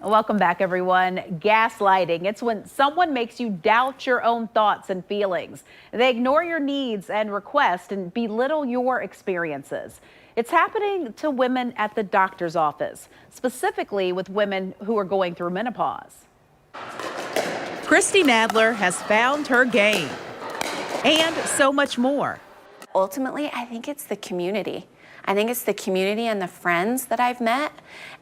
Welcome back, everyone. Gaslighting. It's when someone makes you doubt your own thoughts and feelings. They ignore your needs and requests and belittle your experiences. It's happening to women at the doctor's office, specifically with women who are going through menopause. Christy Nadler has found her game and so much more. Ultimately, I think it's the community. I think it's the community and the friends that I've met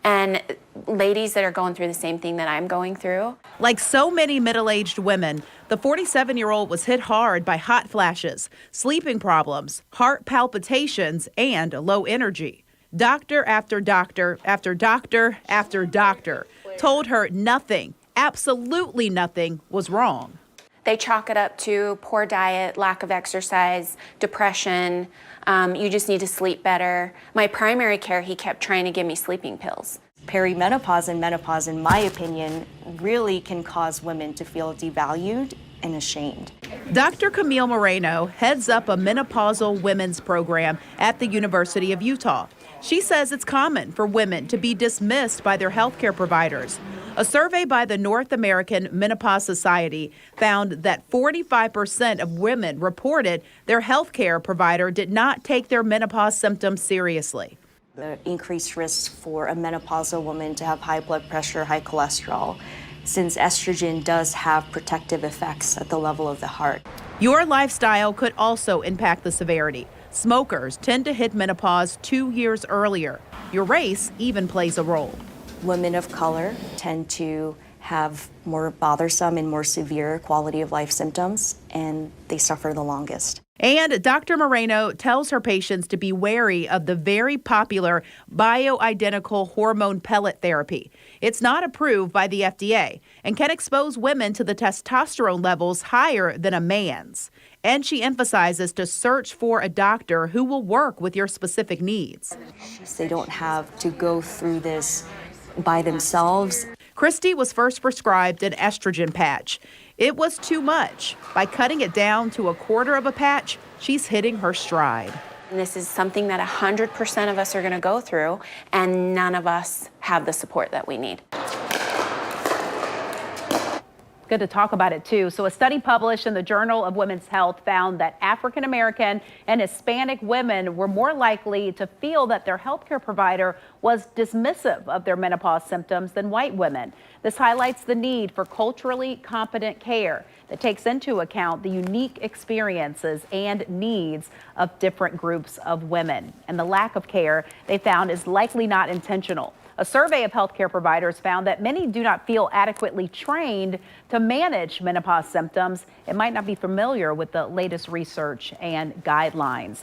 and ladies that are going through the same thing that I'm going through. Like so many middle-aged women, the 47-year-old was hit hard by hot flashes, sleeping problems, heart palpitations, and low energy. Doctor after doctor after doctor after doctor told her nothing, absolutely nothing was wrong. They chalk it up to poor diet, lack of exercise, depression. You just need to sleep better. My primary care, he kept trying to give me sleeping pills. Perimenopause and menopause, in my opinion, really can cause women to feel devalued and ashamed. Dr. Camille Moreno heads up a menopausal women's program at the University of Utah. She says it's common for women to be dismissed by their healthcare providers. A survey by the North American Menopause Society found that 45% of women reported their healthcare provider did not take their menopause symptoms seriously. The increased risk for a menopausal woman to have high blood pressure, high cholesterol, since estrogen does have protective effects at the level of the heart. Your lifestyle could also impact the severity. Smokers tend to hit menopause 2 years earlier. Your race even plays a role. Women of color tend to have more bothersome and more severe quality of life symptoms, and they suffer the longest. And Dr. Moreno tells her patients to be wary of the very popular bioidentical hormone pellet therapy. It's not approved by the FDA and can expose women to the testosterone levels higher than a man's. And she emphasizes to search for a doctor who will work with your specific needs. They don't have to go through this by themselves. Christy was first prescribed an estrogen patch. It was too much. By cutting it down to 1/4 of a patch, she's hitting her stride. And this is something that 100% of us are going to go through, and none of us have the support that we need. Good to talk about it, too. So a study published in the Journal of Women's Health found that African American and Hispanic women were more likely to feel that their healthcare provider was dismissive of their menopause symptoms than white women. This highlights the need for culturally competent care that takes into account the unique experiences and needs of different groups of women. And the lack of care they found is likely not intentional. A survey of healthcare providers found that many do not feel adequately trained to manage menopause symptoms and might not be familiar with the latest research and guidelines.